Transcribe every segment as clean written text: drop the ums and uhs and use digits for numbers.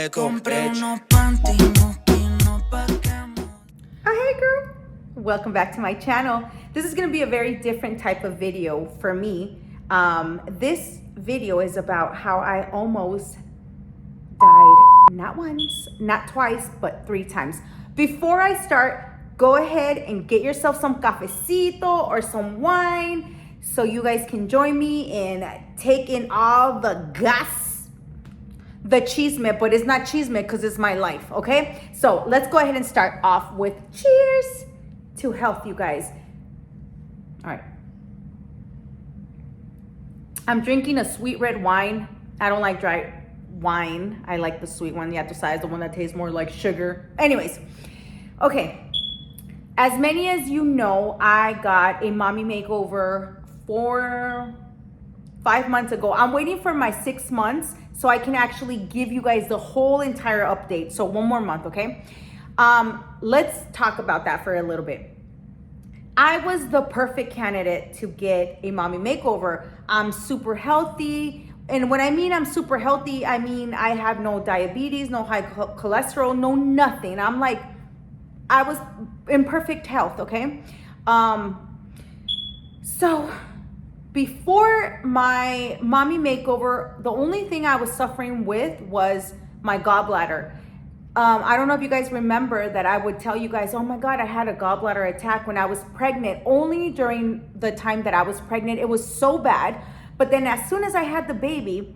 Compré unos panty Oh, hey girl, welcome back to my channel. This is going to be a very different type of video for me. This video is about how I almost died, not once, not twice, but 3 times. Before I start, go ahead and get yourself some cafecito or some wine so you guys can join me in taking all the gas, the chisme, but it's not chisme because it's my life, okay? So let's go ahead and start off with cheers to health, you guys. All right. I'm drinking a sweet red wine. I don't like dry wine. I like the sweet one, the other side, the one that tastes more like sugar. Anyways, okay. As many as you know, I got a mommy makeover 5 months ago. I'm waiting for my 6 months so I can actually give you guys the whole entire update. So 1 more month, okay? Let's talk about that for a little bit. I was the perfect candidate to get a mommy makeover. I'm super healthy. And when I mean I'm super healthy, I mean I have no diabetes, no high cholesterol, no nothing. I was in perfect health, okay? So before my mommy makeover, the only thing I was suffering with was my gallbladder. I don't know if you guys remember that I would tell you guys, oh my God, I had a gallbladder attack when I was pregnant. Only during the time that I was pregnant, it was so bad. But then as soon as I had the baby,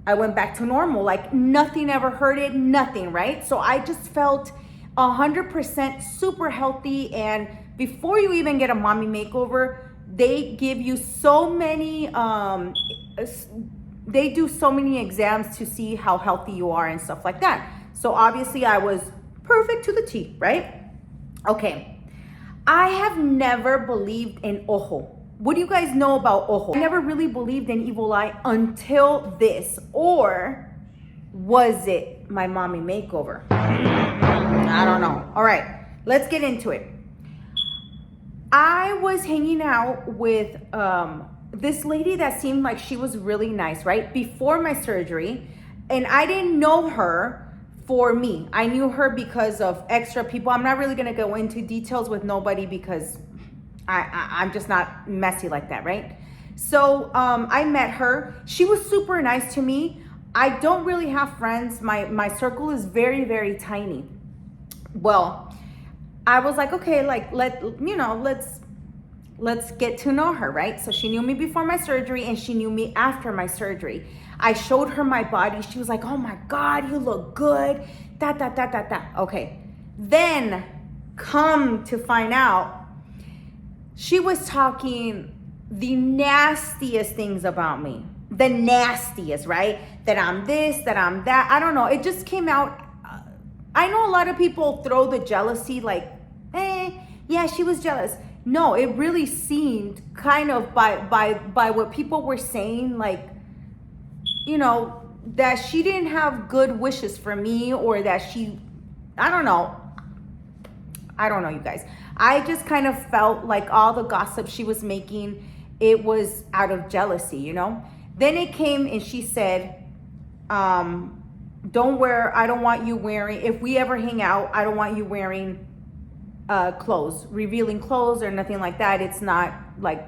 I went back to normal. Like nothing ever hurted, nothing, right? So I just felt 100% super healthy. And before you even get a mommy makeover, they give you so many, they do so many exams to see how healthy you are and stuff like that. So obviously I was perfect to the T, right? Okay. I have never believed in ojo. What do you guys know about ojo? I never really believed in evil eye until this. Or was it my mommy makeover? I don't know. All right, let's get into it. I was hanging out with this lady that seemed like she was really nice, right? Before my surgery. And I didn't know her for me. I knew her because of extra people. I'm not really going to go into details with nobody because I'm just not messy like that, right? So I met her. She was super nice to me. I don't really have friends. My circle is very, very tiny. Well, I was like, okay, like let's get to know her, right? So she knew me before my surgery and she knew me after my surgery. I showed her my body. She was like, oh my God, you look good. Okay. Then come to find out, she was talking the nastiest things about me. The nastiest, right? That I'm this, that I'm that. I don't know. It just came out. I know a lot of people throw the jealousy like, yeah, she was jealous. No, it really seemed kind of by what people were saying, like, you know, that she didn't have good wishes for me, or that I don't know, you guys. I just kind of felt like all the gossip she was making, it was out of jealousy, you know? Then it came and she said, I don't want you wearing, if we ever hang out, I don't want you wearing clothes, revealing clothes or nothing like that. It's not like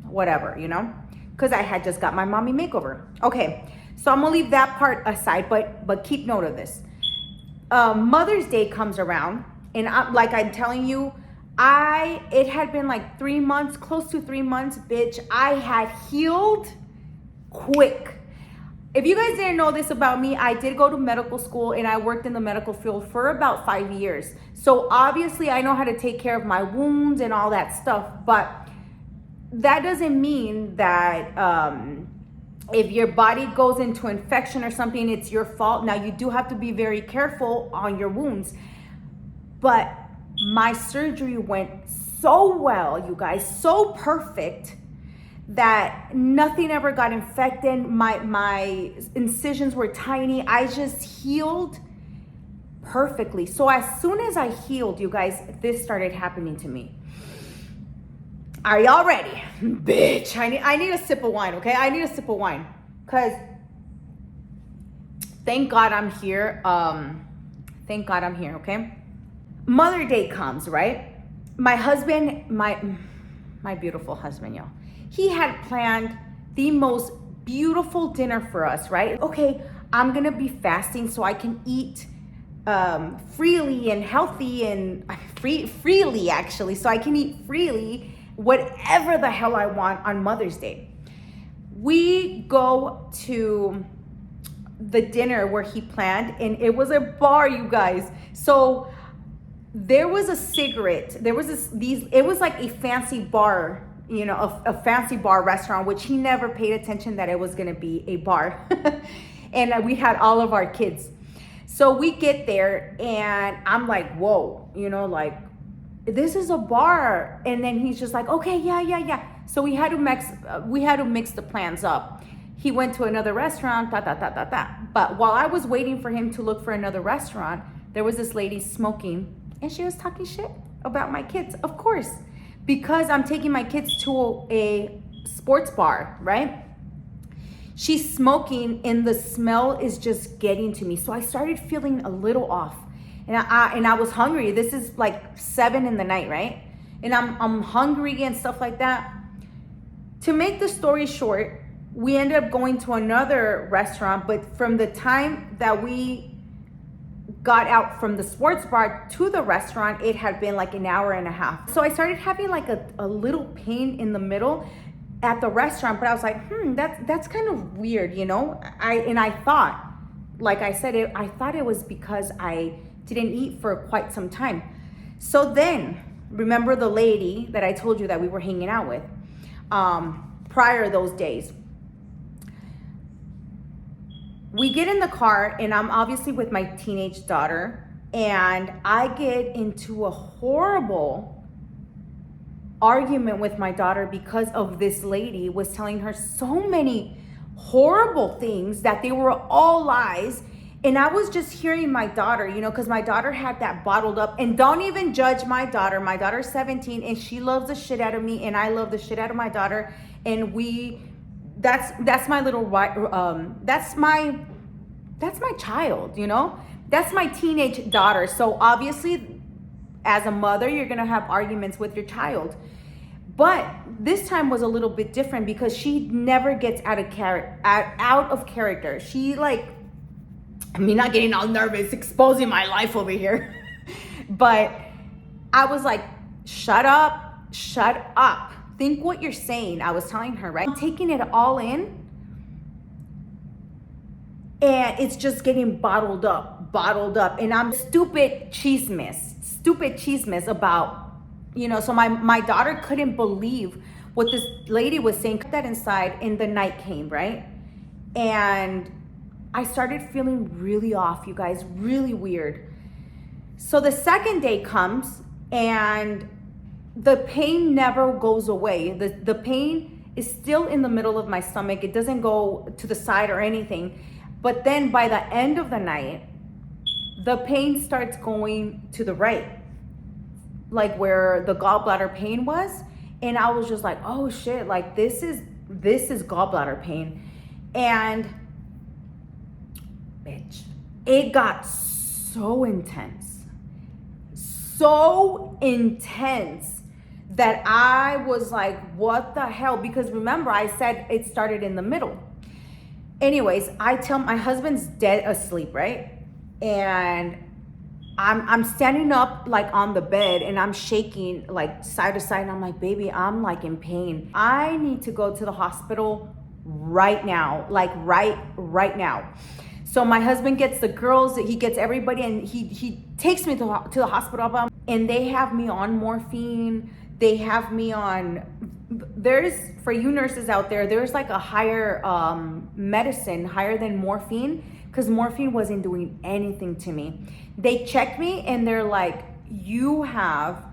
whatever, you know, because I had just got my mommy makeover. Okay, so I'm gonna leave that part aside, but keep note of this. Mother's Day comes around, and like I'm telling you, it had been like 3 months, close to 3 months, bitch. I had healed quick. If you guys didn't know this about me, I did go to medical school and I worked in the medical field for about 5 years. So obviously I know how to take care of my wounds and all that stuff, but that doesn't mean that if your body goes into infection or something, it's your fault. Now you do have to be very careful on your wounds, but my surgery went so well, you guys, so perfect, that nothing ever got infected. My incisions were tiny. I just healed perfectly. So as soon as I healed, you guys, this started happening to me. Are y'all ready? Bitch, I need a sip of wine, okay? I need a sip of wine. Because thank God I'm here. Thank God I'm here, okay? Mother Day comes, right? My husband, my beautiful husband, y'all. He had planned the most beautiful dinner for us, right? Okay, I'm gonna be fasting so I can eat freely and healthy and freely actually, so I can eat freely whatever the hell I want on Mother's Day. We go to the dinner where he planned, and it was a bar, you guys. So there was a cigarette, there was it was like a fancy bar, you know, a fancy bar restaurant, which he never paid attention that it was gonna be a bar. And we had all of our kids. So we get there and I'm like, whoa, you know, like, this is a bar. And then he's just like, okay, yeah. So we had to mix the plans up. He went to another restaurant, But while I was waiting for him to look for another restaurant, there was this lady smoking, and she was talking shit about my kids, of course, because I'm taking my kids to a sports bar, right? She's smoking and the smell is just getting to me. So I started feeling a little off, and I was hungry. This is like 7 p.m, right? And I'm hungry and stuff like that. To make the story short, we ended up going to another restaurant, but from the time that we got out from the sports bar to the restaurant, it had been like an hour and a half. So I started having like a little pain in the middle at the restaurant, but I was like, that's kind of weird, you know? I thought, like I said, I thought it was because I didn't eat for quite some time. So then, remember the lady that I told you that we were hanging out with prior those days? We get in the car, and I'm obviously with my teenage daughter, and I get into a horrible argument with my daughter because of this lady was telling her so many horrible things that they were all lies. And I was just hearing my daughter, you know, because my daughter had that bottled up. And don't even judge my daughter. My daughter's 17 and she loves the shit out of me, and I love the shit out of my daughter. And that's my little that's my child, you know? That's my teenage daughter. So obviously, as a mother, you're gonna have arguments with your child. But this time was a little bit different because she never gets out of character. She like, I mean, not getting all nervous, exposing my life over here. But I was like, shut up. Think what you're saying. I was telling her, right? I'm taking it all in, and it's just getting bottled up. And I'm stupid chismes about, you know, so my daughter couldn't believe what this lady was saying. Put that inside, and the night came, right? And I started feeling really off, you guys, really weird. So the second day comes, and the pain never goes away. The pain is still in the middle of my stomach. It doesn't go to the side or anything. But then by the end of the night, the pain starts going to the right, like where the gallbladder pain was. And I was just like, oh shit, like this is gallbladder pain. And bitch, it got so intense that I was like, what the hell? Because remember, I said it started in the middle. Anyways, I tell my husband's dead asleep, right? And I'm standing up like on the bed, and I'm shaking like side to side, and I'm like, baby, I'm like in pain. I need to go to the hospital right now, like right now. So my husband gets the girls, he gets everybody, and he takes me to the hospital, and they have me on morphine. They have me on, for you nurses out there, there's like a higher medicine, higher than morphine, because morphine wasn't doing anything to me. They checked me, and they're like, you have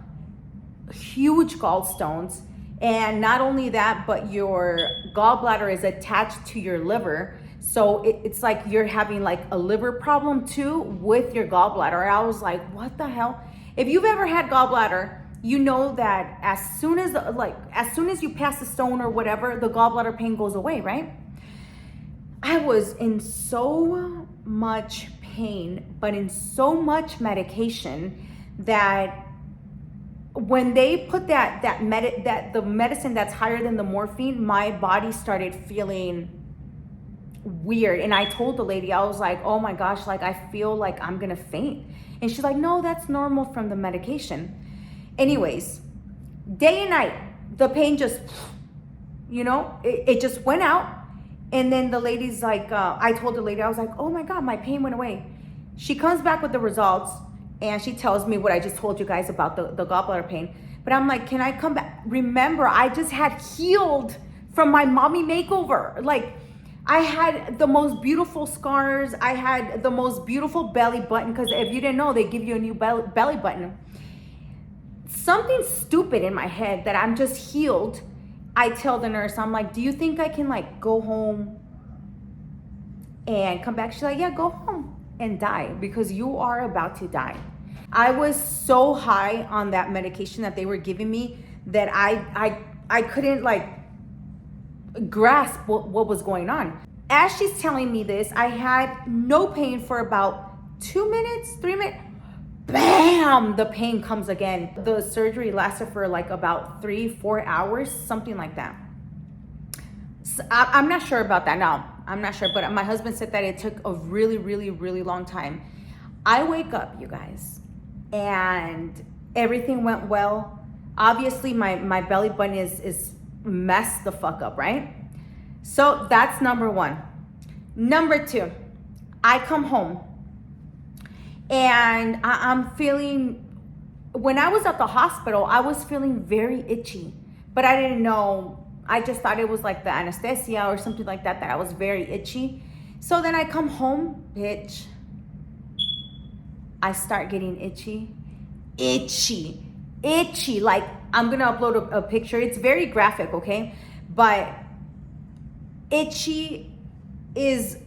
huge gallstones, and not only that, but your gallbladder is attached to your liver. So it's like you're having like a liver problem too with your gallbladder. I was like, what the hell? If you've ever had gallbladder, you know that as soon as you pass the stone or whatever, the gallbladder pain goes away, right? I was in so much pain, but in so much medication that when they put the medicine that's higher than the morphine, my body started feeling weird. And I told the lady, I was like, oh my gosh, like I feel like I'm gonna faint. And she's like, no, that's normal from the medication. Anyways, day and night, the pain just, it just went out. And then the lady's like, I told the lady, I was like, oh my God, my pain went away. She comes back with the results and she tells me what I just told you guys about the gallbladder pain. But I'm like, can I come back? Remember, I just had healed from my mommy makeover. Like, I had the most beautiful scars. I had the most beautiful belly button, because if you didn't know, they give you a new belly button. Something stupid in my head that I'm just healed. I tell the nurse, I'm like, do you think I can like go home and come back? She's like, yeah, go home and die, because you are about to die. I was so high on that medication that they were giving me that I couldn't like grasp what was going on. As she's telling me this, I had no pain for about 2 minutes, 3 minutes. Bam, the pain comes again. The surgery lasted for like about 3-4 hours, something like that. So I'm not sure about that now. I'm not sure, but my husband said that it took a really, really, really long time. I wake up, you guys, and everything went well. Obviously, my belly button is messed the fuck up, right? So that's number one. Number two, I come home and I'm feeling, when I was at the hospital, I was feeling very itchy, but I didn't know. I just thought it was like the anesthesia or something like that I was very itchy. So then I come home, bitch. I start getting itchy. Like, I'm gonna upload a picture. It's very graphic, okay? But itchy is,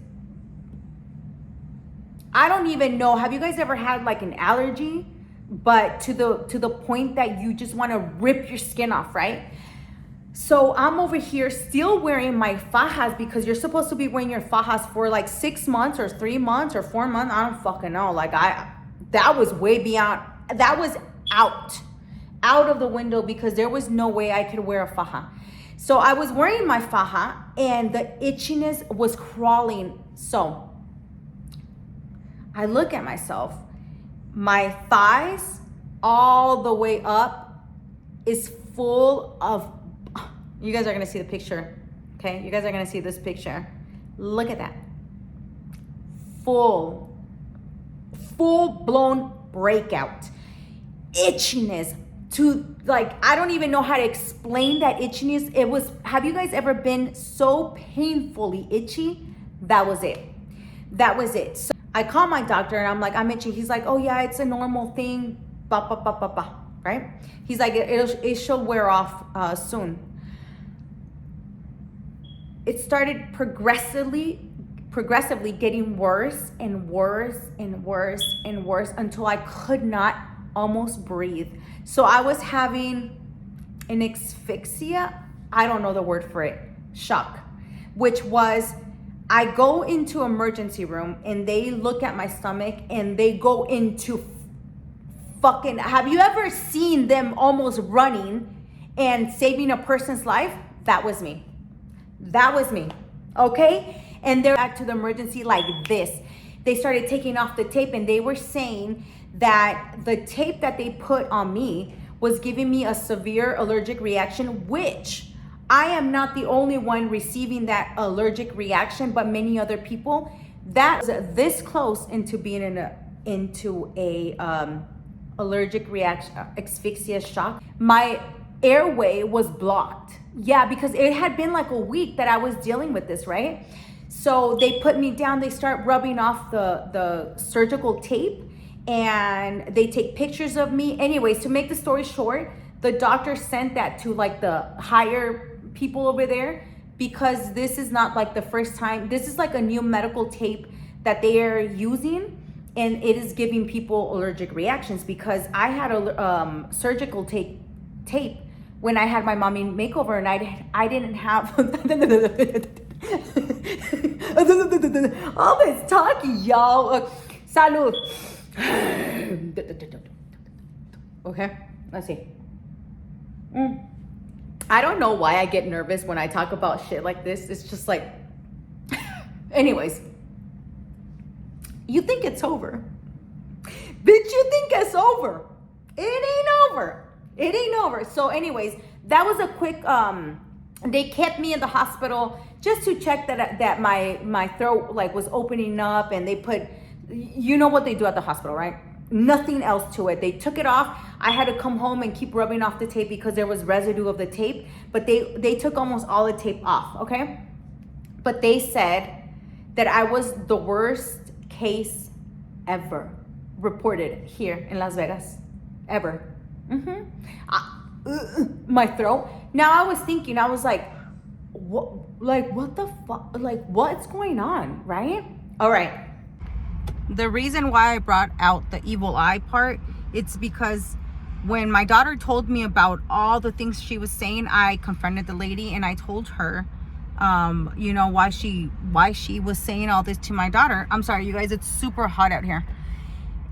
I don't even know. Have you guys ever had like an allergy, but to the point that you just want to rip your skin off, right? So I'm over here still wearing my fajas, because you're supposed to be wearing your fajas for like 6 months or 3 months or 4 months. I don't fucking know. Like that was way beyond, that was out of the window, because there was no way I could wear a faja. So I was wearing my faja and the itchiness was crawling. So I look at myself, my thighs all the way up is full of, you guys are gonna see the picture, okay? You guys are gonna see this picture. Look at that. Full blown breakout. Itchiness to like, I don't even know how to explain that itchiness. It was, have you guys ever been so painfully itchy? That was it. So I call my doctor and I'm like, I'm itchy. He's like, oh yeah, it's a normal thing, right? He's like, it should wear off soon. It started progressively getting worse and worse and worse and worse until I could not almost breathe. So I was having an asphyxia, I don't know the word for it, shock, which was, I go into emergency room and they look at my stomach and they go into fucking, have you ever seen them almost running and saving a person's life? That was me, okay? And they're back to the emergency like this. They started taking off the tape and they were saying that the tape that they put on me was giving me a severe allergic reaction, which I am not the only one receiving that allergic reaction, but many other people. That was this close into being into a allergic reaction, asphyxia shock. My airway was blocked. Yeah, because it had been like a week that I was dealing with this, right? So they put me down, they start rubbing off the surgical tape and they take pictures of me. Anyways, to make the story short, the doctor sent that to like the higher people over there, because this is not like the first time. This is like a new medical tape that they are using, and it is giving people allergic reactions, because I had a surgical tape when I had my mommy makeover, and I didn't have All this talking, y'all. Salud. Okay, let's see. I don't know why I get nervous when I talk about shit like this. It's just like, anyways, you think it's over. Bitch, you think it's over. It ain't over. It ain't over. So anyways, that was a quick, they kept me in the hospital just to check that my throat like was opening up, and they put, you know what they do at the hospital, right? Nothing else to it. They took it off. I had to come home and keep rubbing off the tape because there was residue of the tape, but they took almost all the tape off, okay? But they said that I was the worst case ever reported here in Las Vegas, ever. My throat. Now I was thinking, I was like, what the fuck? Like, what's going on, right? All right. The reason why I brought out the evil eye part, it's because when my daughter told me about all the things she was saying, I confronted the lady and I told her, you know, why she was saying all this to my daughter. I'm sorry, you guys, it's super hot out here.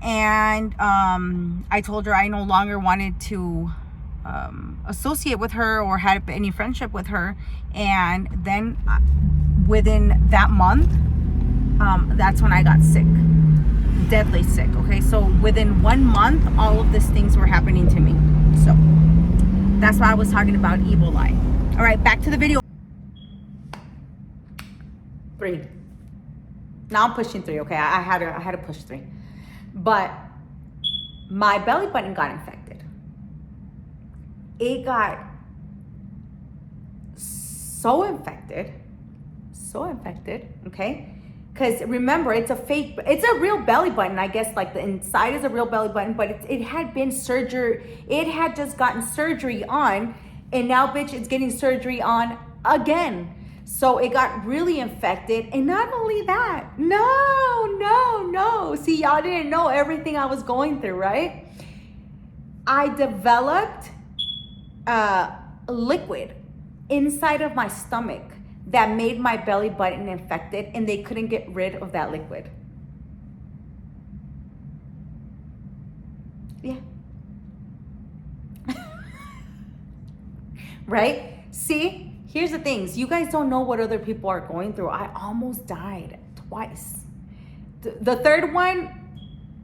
And I told her I no longer wanted to associate with her or had any friendship with her. And then within that month, that's when I got sick, deadly sick. Okay, so within 1 month, all of these things were happening to me. So that's why I was talking about evil eye. All right, back to the video. 3. Now I'm pushing 3. Okay, I had to push 3, but my belly button got infected. It got so infected, okay? Because remember, it's a real belly button. I guess like the inside is a real belly button, but it had been surgery. It had just gotten surgery on, and now, bitch, it's getting surgery on again. So it got really infected. And not only that, no. See, y'all didn't know everything I was going through, right? I developed a liquid inside of my stomach that made my belly button infected, and they couldn't get rid of that liquid. Yeah. Right? See, here's the things. You guys don't know what other people are going through. I almost died twice. The third one,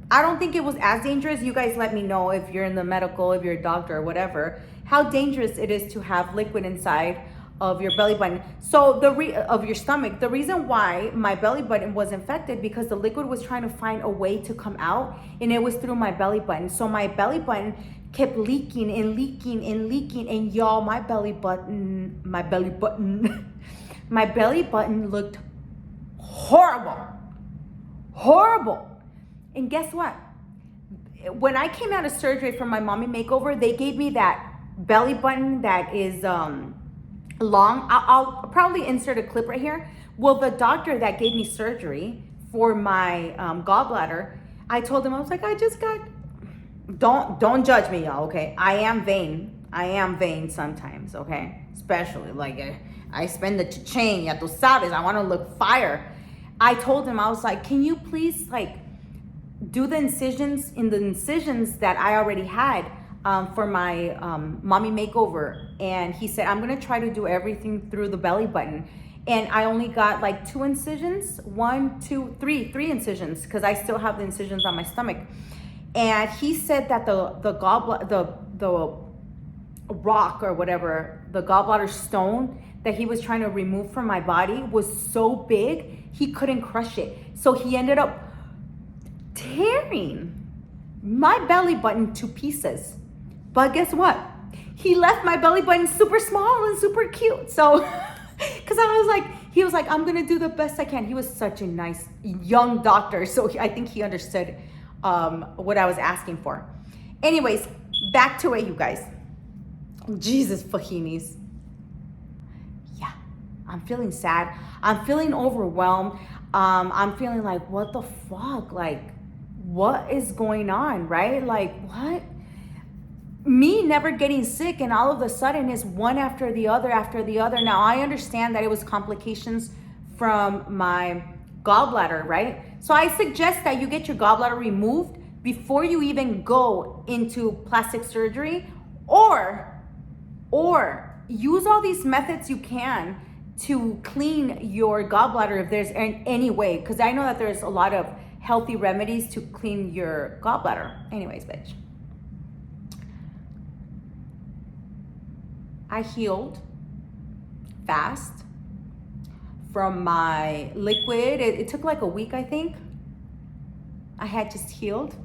I don't think it was as dangerous. You guys let me know if you're in the medical, if you're a doctor or whatever, how dangerous it is to have liquid inside of your belly button. So of your stomach. The reason why my belly button was infected because the liquid was trying to find a way to come out, and it was through my belly button. So my belly button kept leaking, and y'all, my belly button looked horrible. And guess what? When I came out of surgery from my mommy makeover, they gave me that belly button that is long. I'll probably insert a clip right here. Well, the doctor that gave me surgery for my gallbladder, I told him, I was like, I just got, don't judge me, y'all, okay? I am vain sometimes, okay? Especially like I spend the chain, ya tú sabes, I want to look fire. I told him, I was like, can you please like do the incisions that I already had for my mommy makeover? And he said, I'm gonna try to do everything through the belly button. And I only got like 2 incisions, 1, 2, 3 incisions, because I still have the incisions on my stomach. And he said that the rock or whatever, the gallbladder stone that he was trying to remove from my body was so big, he couldn't crush it. So he ended up tearing my belly button to pieces. But guess what? He left my belly button super small and super cute. So, because he was like, I'm going to do the best I can. He was such a nice young doctor. So I think he understood what I was asking for. Anyways, back to it, you guys. Jesus fajinis. Yeah, I'm feeling sad. I'm feeling overwhelmed. I'm feeling like, what the fuck? Like, what is going on, right? Like, what? Me never getting sick, and all of a sudden is one after the other. Now, I understand that it was complications from my gallbladder, right? So I suggest that you get your gallbladder removed before you even go into plastic surgery, or use all these methods you can to clean your gallbladder if there's any way, because I know that there's a lot of healthy remedies to clean your gallbladder. Anyways, bitch, I healed fast from my liquid. It took like a week, I think. I had just healed.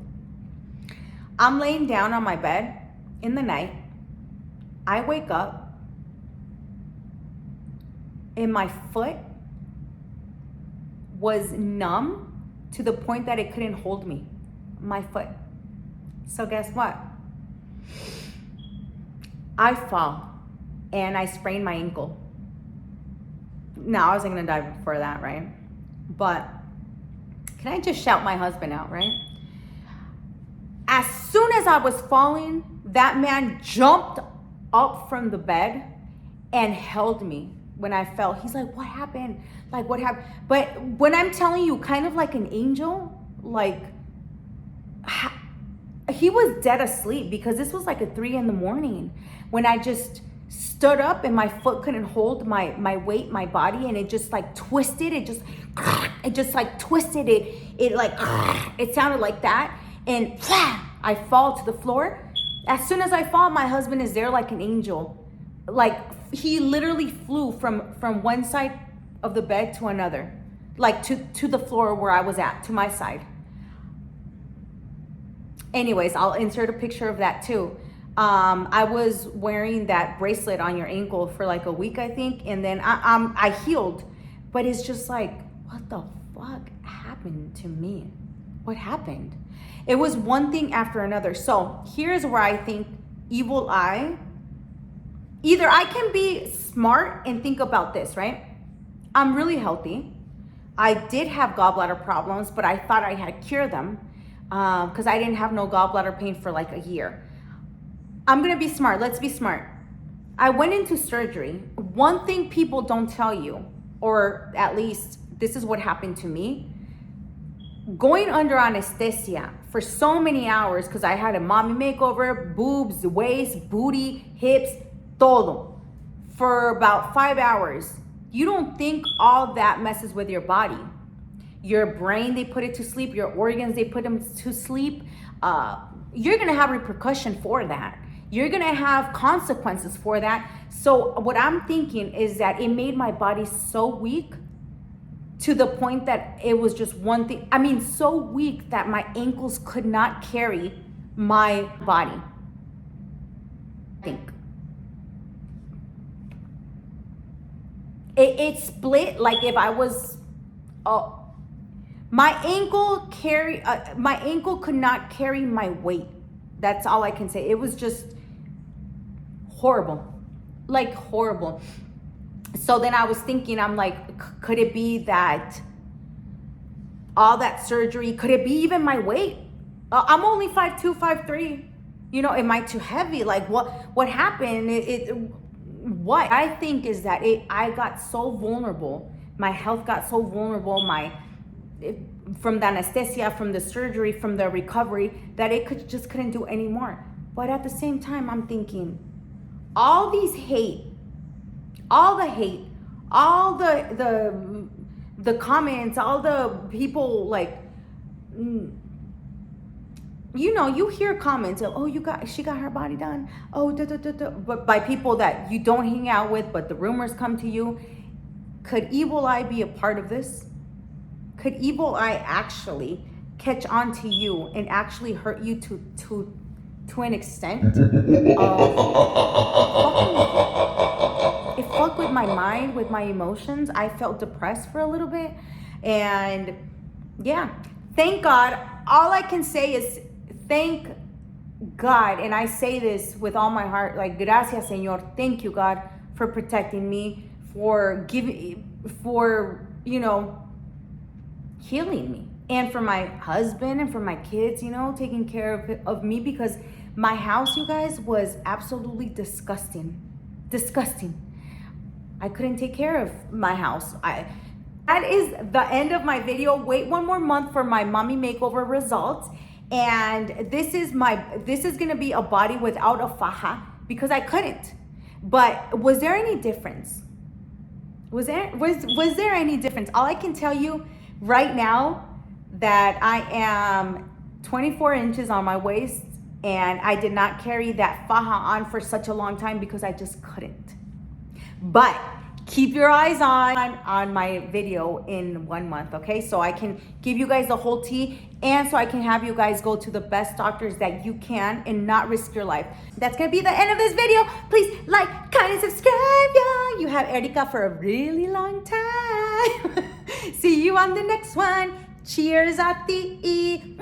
I'm laying down on my bed in the night. I wake up and my foot was numb to the point that it couldn't hold me. My foot. So guess what? I fall and I sprained my ankle. Now, I wasn't gonna die before that, right? But can I just shout my husband out, right? As soon as I was falling, that man jumped up from the bed and held me when I fell. He's like, what happened? Like, what happened? But when I'm telling you, kind of like an angel, like, he was dead asleep, because this was like at 3 a.m. when I just stood up and my foot couldn't hold my weight, my body, and it just like twisted. It just like twisted it. It like, it sounded like that. And I fall to the floor. As soon as I fall, my husband is there like an angel. Like, he literally flew from one side of the bed to another, like to the floor where I was at, to my side. Anyways, I'll insert a picture of that too. I was wearing that bracelet on your ankle for like a week, I think, and then I healed. But it's just like, what the fuck happened to me? What happened? It was one thing after another. So here's where I think evil eye, either I can be smart and think about this, right? I'm really healthy. I did have gallbladder problems, but I thought I had cured them because I didn't have no gallbladder pain for like a year. I'm gonna be smart. Let's be smart. I went into surgery. One thing people don't tell you, or at least this is what happened to me, going under anesthesia for so many hours, because I had a mommy makeover, boobs, waist, booty, hips, todo, for about 5 hours. You don't think all that messes with your body. Your brain, they put it to sleep. Your organs, they put them to sleep. You're gonna have repercussion for that. You're gonna have consequences for that. So what I'm thinking is that it made my body so weak to the point that it was just one thing. I mean, so weak that my ankles could not carry my body. I think it split. Like if I was, my ankle could not carry my weight. That's all I can say. It was just horrible, like horrible. So then I was thinking, I'm like, could it be that all that surgery, could it be even my weight? I'm only 5'2", 5'3". You know, am I too heavy? Like what happened? What I think is that I got so vulnerable. My health got so vulnerable. From the anesthesia, from the surgery, from the recovery, that it couldn't do any more. But at the same time, I'm thinking, all these hate, all the hate, all the comments, all the people, like, you know, you hear comments of, oh, she got her body done, oh, but by people that you don't hang out with, but the rumors come to you. Could evil eye be a part of this? Could evil eye actually catch on to you and actually hurt you to an extent of it fucked with my mind, with my emotions. I felt depressed for a little bit. And yeah, thank God. All I can say is thank God. And I say this with all my heart, like, gracias, Señor. Thank you, God, for protecting me, for you know, healing me, and for my husband and for my kids, you know, taking care of me, because my house, you guys, was absolutely disgusting. I couldn't take care of my house. I That is the end of my video. Wait one more month for my mommy makeover results. And this is gonna be a body without a faja because I couldn't. But was there any difference? Was there any difference? All I can tell you right now that I am 24 inches on my waist and I did not carry that faja on for such a long time because I just couldn't. But keep your eyes on my video in 1 month, okay? So I can give you guys the whole tea and so I can have you guys go to the best doctors that you can and not risk your life. That's gonna be the end of this video. Please like, comment, and subscribe, y'all. You have Erica for a really long time. See you on the next one. Cheers, Ati.